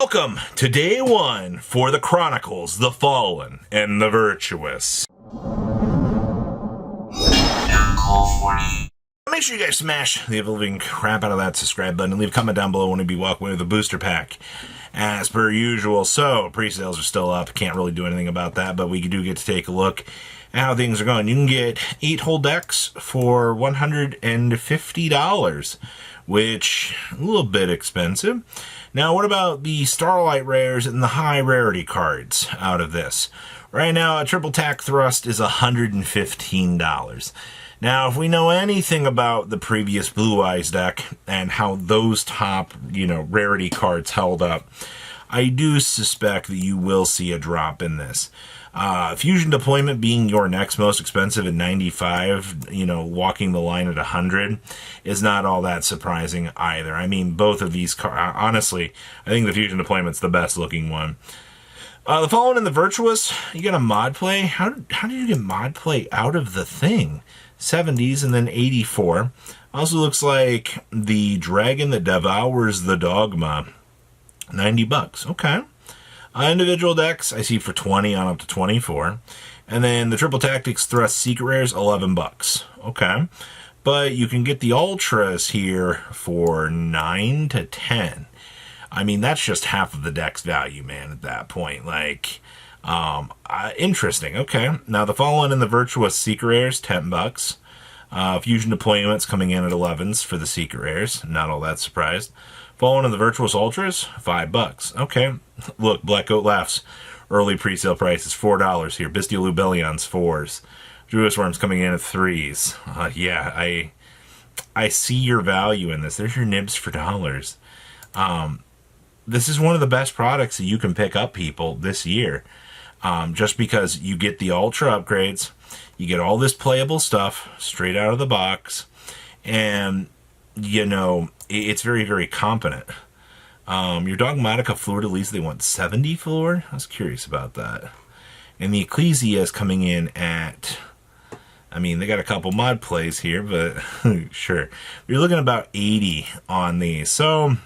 Welcome to day one for the Chronicles, the Fallen, and the Virtuous. Make sure you guys smash the living crap out of that subscribe button and leave a comment down below when we be walking away with a booster pack. As per usual, so pre-sales are still up. Can't really do anything about that, but we do get to take a look at how things are going. You can get 8 whole decks for $150, which a little bit expensive. Now, what about the Starlight Rares and the high rarity cards out of this? Right now, a triple tack thrust is $115. Now, if we know anything about the previous Blue Eyes deck and how those top, rarity cards held up, I do suspect that you will see a drop in this. Fusion Deployment being your next most expensive at 95, walking the line at 100 is not all that surprising either. I mean, both of these cards, honestly, I think the Fusion Deployment's the best looking one. The Fallen and the Virtuous, you get a mod play. How did you get mod play out of the thing? 70s and then 84. Also looks like the Dragon that Devours the Dogma. $90. Okay. Individual decks, I see for 20 on up to 24. And then the Triple Tactics Thrust Secret Rares, $11. Okay. But you can get the Ultras here for 9 to 10. I mean, that's just half of the deck's value, man, at that point. Interesting. Okay. Now, the Fallen and the Virtuous Secret Rares, $10. Fusion Deployments coming in at 11s for the Secret Rares. Not all that surprised. Fallen and the Virtuous Ultras, $5. Okay. Look, Black Goat laughs. Early pre-sale price is $4 here. Bestial Lubellions, 4s. Druid Worms coming in at 3s. Yeah, I see your value in this. There's your nibs for dollars. This is one of the best products that you can pick up, people, this year. Just because you get the Ultra upgrades, you get all this playable stuff straight out of the box, and, it's very, very competent. Your Dogmatica Fleur-de-Lis, they want 70 floor? I was curious about that. And the Ecclesia is coming in at, they got a couple mod plays here, but sure. You're looking at about 80 on these. So,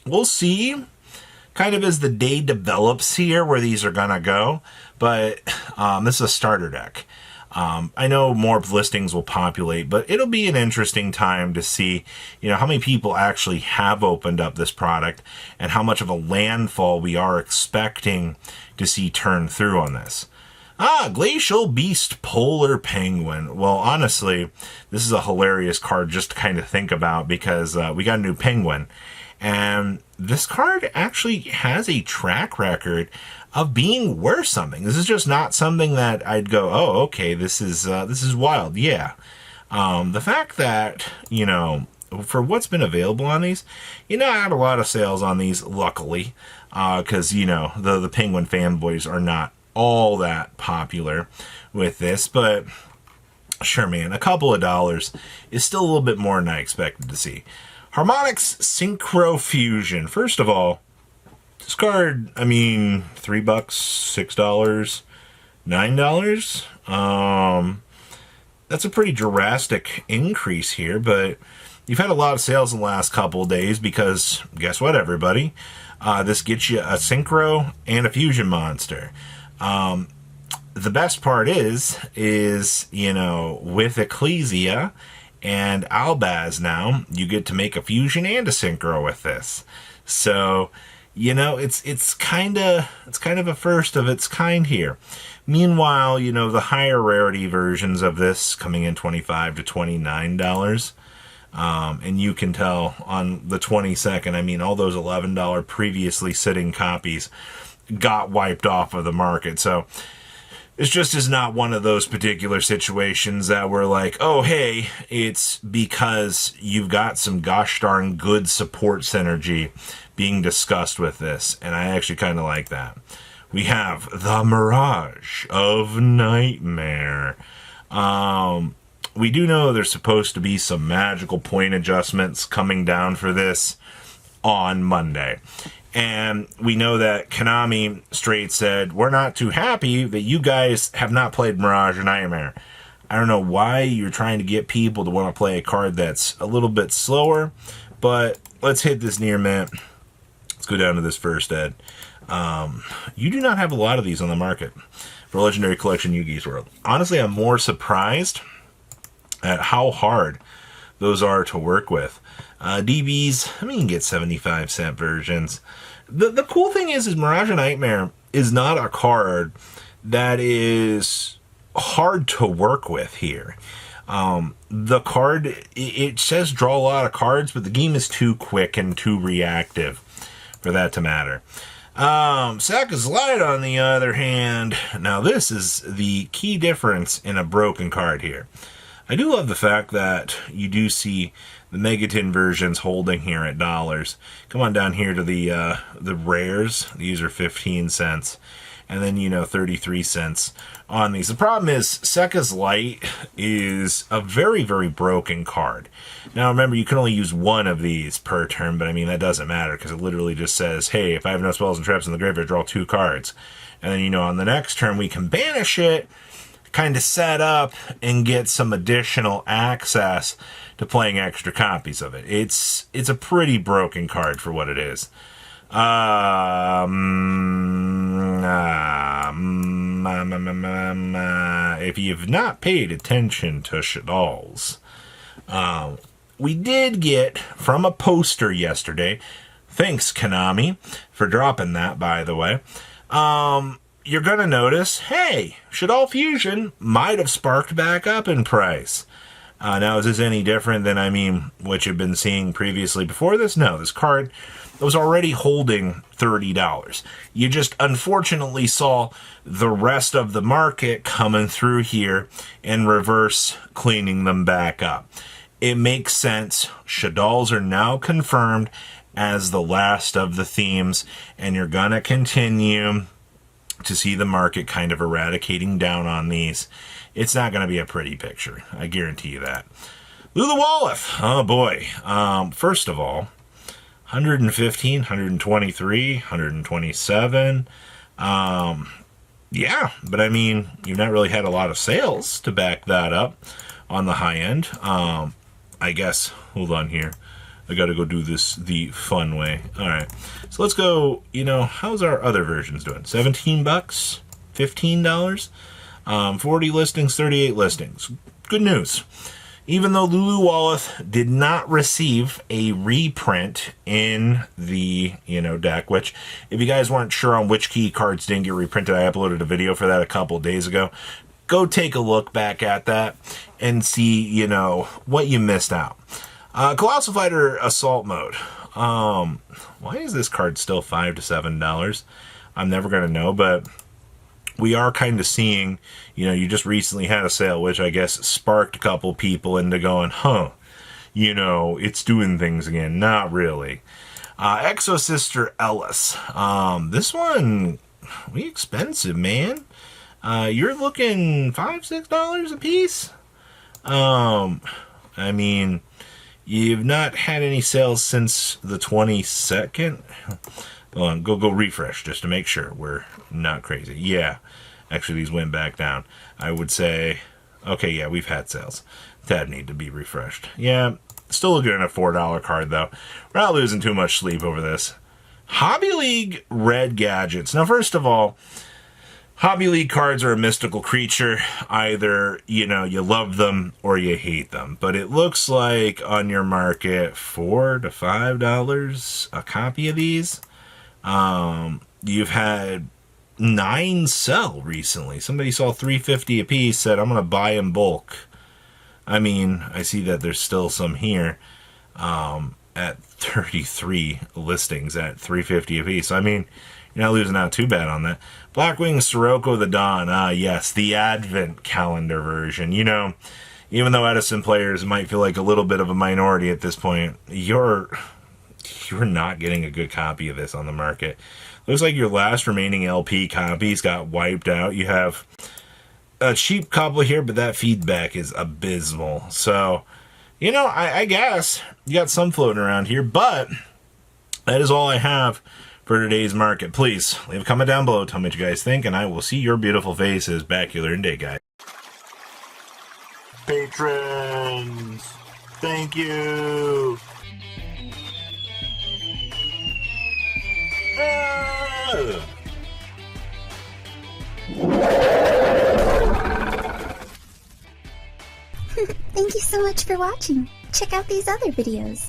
we'll see kind of as the day develops here where these are going to go. But this is a starter deck. I know more listings will populate, but it'll be an interesting time to see, how many people actually have opened up this product and how much of a landfall we are expecting to see turn through on this. Glacial Beast Polar Penguin. Well, honestly, this is a hilarious card just to kind of think about because we got a new penguin. And this card actually has a track record of being worth something. This is just not something that I'd go, oh, okay, this is wild. Yeah. The fact that, for what's been available on these, I had a lot of sales on these, luckily, because, the Penguin fanboys are not all that popular with this, but sure, man, a couple of dollars is still a little bit more than I expected to see. Harmonic's Synchro Fusion. First of all, this card, $3, $6, $9. That's a pretty drastic increase here, but you've had a lot of sales in the last couple of days because, guess what, everybody? This gets you a Synchro and a Fusion monster. The best part is, with Ecclesia and Albaz now, you get to make a Fusion and a Synchro with this. So, it's kind of a first of its kind here. Meanwhile, the higher rarity versions of this coming in $25 to $29. And you can tell on the 22nd, all those $11 previously sitting copies got wiped off of the market. So it's just is not one of those particular situations that we're like, oh, hey, it's because you've got some gosh darn good support synergy being discussed with this. And I actually kind of like that. We have the Mirage of Nightmare. We do know there's supposed to be some magical point adjustments coming down for this on Monday. And we know that Konami straight said, we're not too happy that you guys have not played Mirage of Nightmare. I don't know why you're trying to get people to want to play a card that's a little bit slower, but let's hit this near mint. Let's go down to this first Ed. You do not have a lot of these on the market for Legendary Collection Yugi's World. Honestly, I'm more surprised at how hard those are to work with. DBs, I mean, you can get 75-cent versions. The cool thing is Mirage of Nightmare is not a card that is hard to work with here. The card, it says draw a lot of cards, but the game is too quick and too reactive for that to matter. Sekka's Light, on the other hand, now this is the key difference in a broken card here. I do love the fact that you do see the Megatin versions holding here at dollars. Come on down here to the rares. These are 15 cents. And then, 33 cents on these. The problem is, Sekka's Light is a very, very broken card. Now, remember, you can only use one of these per turn, but I mean, that doesn't matter, because it literally just says, hey, if I have no spells and traps in the graveyard, draw 2 cards. And then, on the next turn, we can banish it, kind of set up, and get some additional access to playing extra copies of it. It's a pretty broken card for what it is. If you've not paid attention to Shaddolls, we did get from a poster yesterday. Thanks, Konami, for dropping that, by the way. You're going to notice, hey, Shaddoll Fusion might have sparked back up in price. Now, is this any different than, what you've been seeing previously before this? No, this card was already holding $30. You just unfortunately saw the rest of the market coming through here and reverse cleaning them back up. It makes sense. Shaddolls are now confirmed as the last of the themes, and you're going to continue to see the market kind of eradicating down on these. It's not going to be a pretty picture. I guarantee you that. Luluwalilith. Oh, boy. First of all, 115, 123, 127. Yeah, but you've not really had a lot of sales to back that up on the high end. I guess, hold on here. I got to go do this the fun way. All right. So let's go, how's our other versions doing? $17? $15? 40 listings, 38 listings. Good news. Even though Luluwalilith did not receive a reprint in the, deck, which, if you guys weren't sure on which key cards didn't get reprinted, I uploaded a video for that a couple days ago. Go take a look back at that and see, what you missed out. Colossal Fighter Assault Mode. Why is this card still $5 to $7? I'm never going to know, but we are kind of seeing, you just recently had a sale, which I guess sparked a couple people into going, it's doing things again. Not really. Exosister Elis. This one, way expensive, man. You're looking $5, $6 a piece. You've not had any sales since the 22nd. Hold on, go refresh just to make sure we're not crazy. Yeah, actually these went back down. I would say, okay, yeah, we've had sales. That need to be refreshed. Yeah, still looking at a $4 card though. We're not losing too much sleep over this. Hobby League Red Gadgets. Now, first of all, Hobby League cards are a mystical creature. Either, you love them or you hate them. But it looks like on your market, $4 to $5 a copy of these. You've had 9 sell recently. Somebody saw $3.50 a piece, said, I'm going to buy in bulk. I see that there's still some here at 33 listings at $3.50 a piece. You're not losing out too bad on that. Blackwing Sirocco the Dawn. Yes, the Advent calendar version. Even though Edison players might feel like a little bit of a minority at this point, you're not getting a good copy of this on the market. Looks like your last remaining LP copies got wiped out. You have a cheap couple here, but that feedback is abysmal. So, I guess you got some floating around here, but that is all I have for today's market. Please leave a comment down below. Tell me what you guys think, and I will see your beautiful faces back here in day, guys. Patrons, thank you. Thank you so much for watching. Check out these other videos.